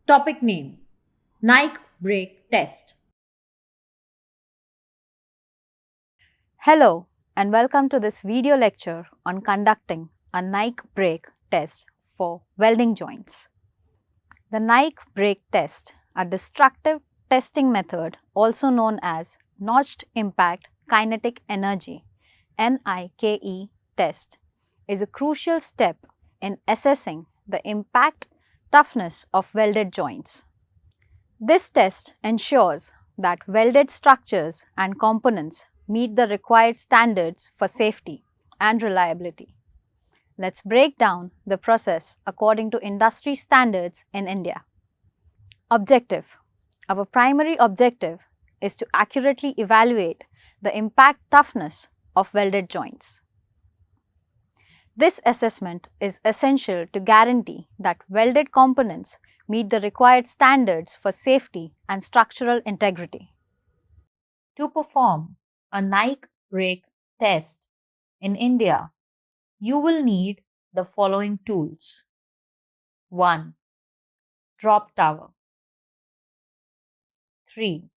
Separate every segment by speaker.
Speaker 1: Topic name: Nike Brake Test.
Speaker 2: Hello and welcome to this video lecture on conducting a Nike brake test for welding joints. The Nike brake test, a destructive testing method also known as notched impact kinetic energy (NIKE) test, is a crucial step in assessing the impact toughness of welded joints. This test ensures that welded structures and components meet the required standards for safety and reliability. Let's break down the process according to industry standards in India. Objective: our primary objective is to accurately evaluate the impact toughness of welded joints. This assessment is essential to guarantee that welded components meet the required standards for safety and structural integrity.
Speaker 1: To perform a Nike brake test in India, you will need the following tools: 1. Drop tower. 3.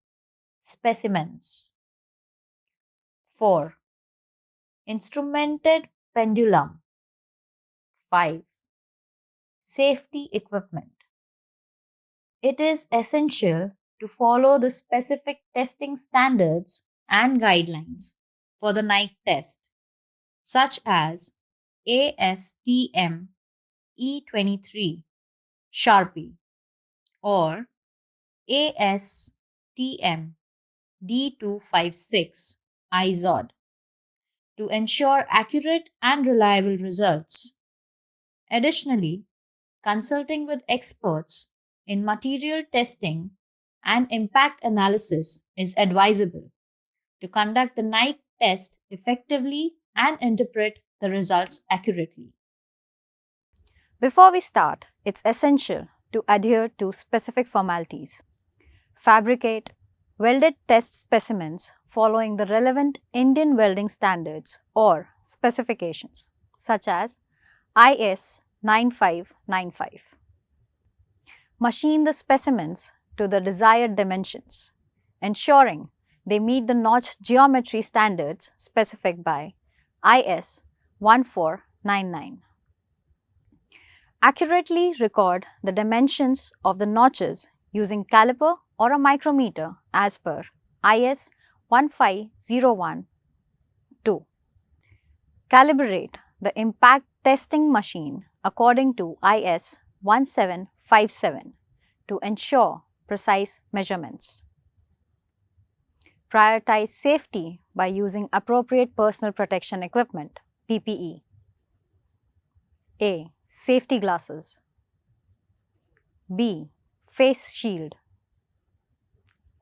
Speaker 1: Specimens. 4. Instrumented pendulum. 5. Safety equipment. It is essential to follow the specific testing standards and guidelines for the Nike test, such as ASTM E23 Sharpie or ASTM D256 IZOD, to ensure accurate and reliable results. Additionally, consulting with experts in material testing and impact analysis is advisable to conduct the Nike test effectively and interpret the results accurately.
Speaker 2: Before we start, it's essential to adhere to specific formalities. Fabricate welded test specimens following the relevant Indian welding standards or specifications, such as IS 9595. Machine the specimens to the desired dimensions, ensuring they meet the notch geometry standards specified by IS 1499. Accurately record the dimensions of the notches using caliper or a micrometer as per IS 15012. Calibrate the impact testing machine according to IS 1757 to ensure precise measurements. Prioritize safety by using appropriate personal protection equipment (PPE). A. Safety glasses. B. Face shield.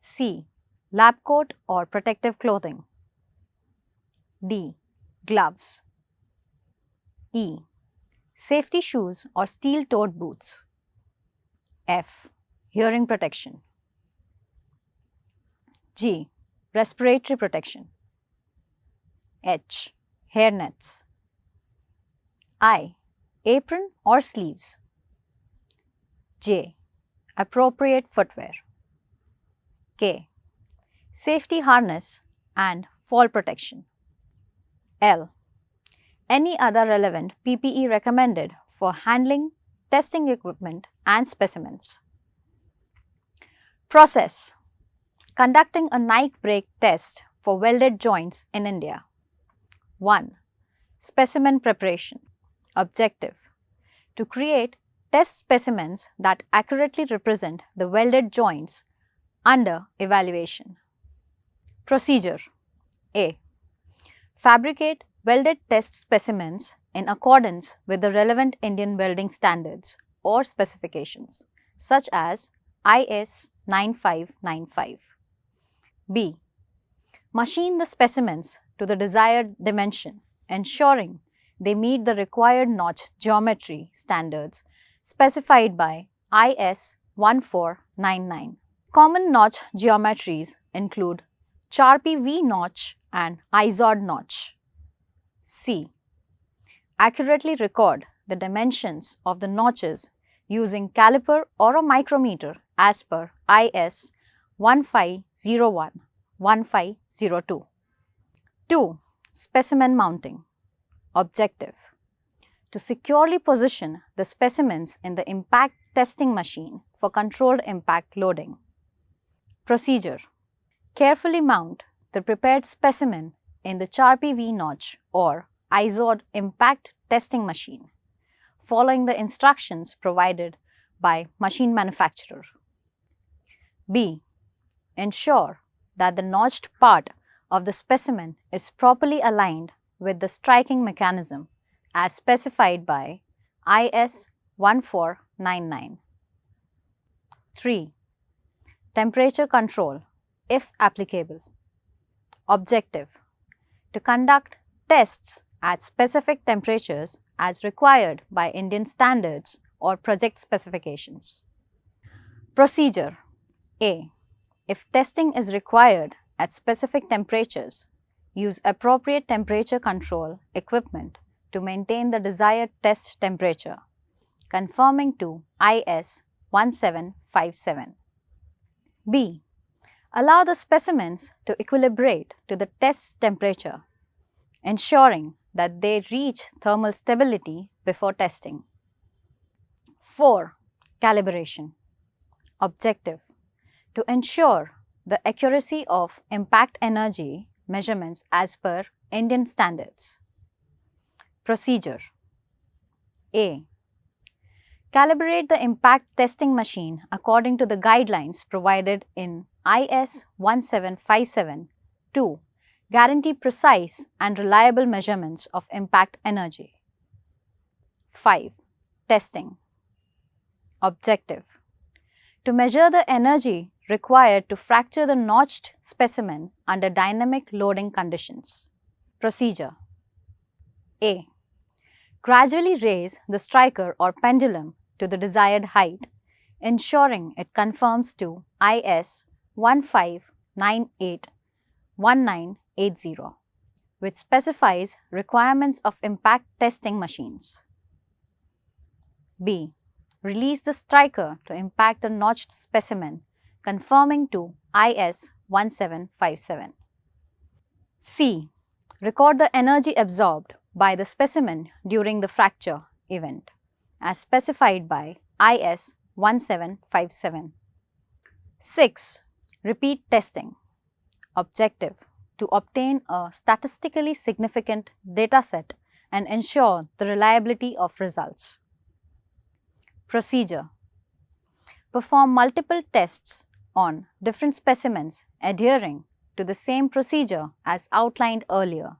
Speaker 2: C. Lab coat or protective clothing. D. Gloves. E. Safety shoes or steel-toed boots. F. Hearing protection. G. Respiratory protection. H. Hairnets. I. Apron or sleeves. J. Appropriate footwear. K. Safety harness and fall protection. L. Any other relevant PPE recommended for handling, testing equipment and specimens. Process: conducting a Nike brake test for welded joints in India. 1. Specimen preparation. Objective: to create test specimens that accurately represent the welded joints under evaluation. Procedure: A. Fabricate welded test specimens in accordance with the relevant Indian welding standards or specifications, such as IS 9595. B. Machine the specimens to the desired dimension, ensuring they meet the required notch geometry standards specified by IS 1499. Common notch geometries include Sharpie V notch and IZOD notch. C. Accurately record the dimensions of the notches using caliper or a micrometer as per IS 1501-1502. 2. Specimen mounting. Objective: to securely position the specimens in the impact testing machine for controlled impact loading. Procedure: carefully mount the prepared specimen in the Charpy V notch or ISOD impact testing machine, following the instructions provided by machine manufacturer. B. Ensure that the notched part of the specimen is properly aligned with the striking mechanism as specified by IS 1499. 3. Temperature control, if applicable. Objective: to conduct tests at specific temperatures as required by Indian standards or project specifications. Procedure: A. If testing is required at specific temperatures, use appropriate temperature control equipment to maintain the desired test temperature, conforming to IS 1757. B. Allow the specimens to equilibrate to the test temperature, ensuring that they reach thermal stability before testing. 4. Calibration. Objective: to ensure the accuracy of impact energy measurements as per Indian standards. Procedure: A. Calibrate the impact testing machine according to the guidelines provided in IS 1757 to guarantee precise and reliable measurements of impact energy. 5. Testing. Objective: to measure the energy required to fracture the notched specimen under dynamic loading conditions. Procedure: A. Gradually raise the striker or pendulum to the desired height, ensuring it conforms to IS 1598-1980, which specifies requirements of impact testing machines. B. Release the striker to impact the notched specimen, conforming to IS 1757. C. Record the energy absorbed by the specimen during the fracture event, as specified by IS 1757. 6. Repeat testing. Objective: to obtain a statistically significant dataset and ensure the reliability of results. Procedure: perform multiple tests on different specimens adhering to the same procedure as outlined earlier,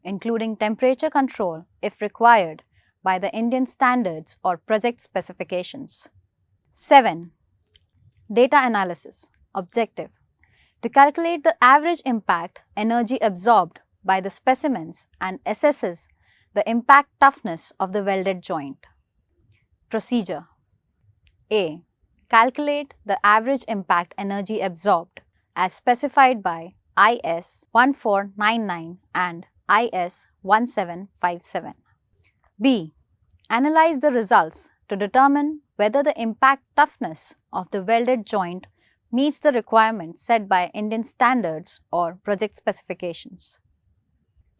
Speaker 2: including temperature control if required by the Indian standards or project specifications. 7. Data analysis. Objective: to calculate the average impact energy absorbed by the specimens and assesses the impact toughness of the welded joint. Procedure: A. Calculate the average impact energy absorbed as specified by IS 1499 and IS 1757. B. Analyze the results to determine whether the impact toughness of the welded joint meets the requirements set by Indian standards or project specifications.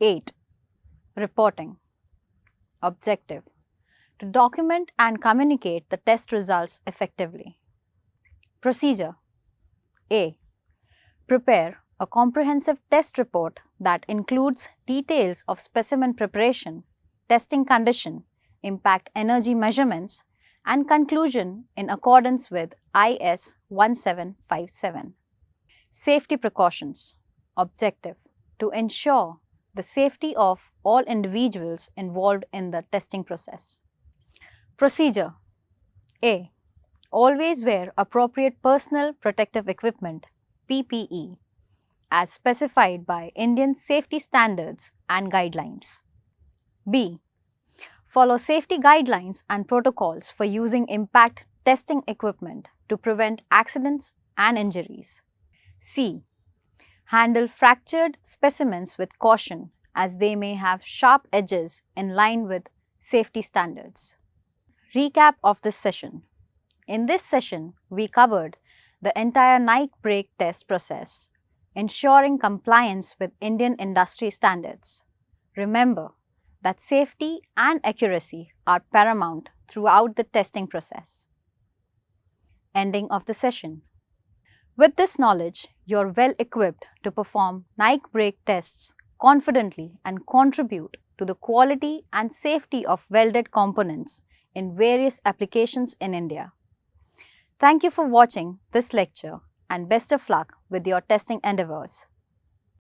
Speaker 2: 8. Reporting. Objective: to document and communicate the test results effectively. Procedure: A. Prepare a comprehensive test report that includes details of specimen preparation, testing condition, impact energy measurements, and conclusion in accordance with IS 1757. Safety precautions. Objective: to ensure the safety of all individuals involved in the testing process. Procedure: A. Always wear appropriate personal protective equipment (PPE) as specified by Indian safety standards and guidelines. B. Follow safety guidelines and protocols for using impact testing equipment to prevent accidents and injuries. C. Handle fractured specimens with caution as they may have sharp edges in line with safety standards. Recap of this session. In this session, we covered the entire Nike brake test process, ensuring compliance with Indian industry standards. Remember that safety and accuracy are paramount throughout the testing process. Ending of the session. With this knowledge, you're well equipped to perform Nike brake tests confidently and contribute to the quality and safety of welded components in various applications in India. Thank you for watching this lecture and best of luck with your testing endeavors.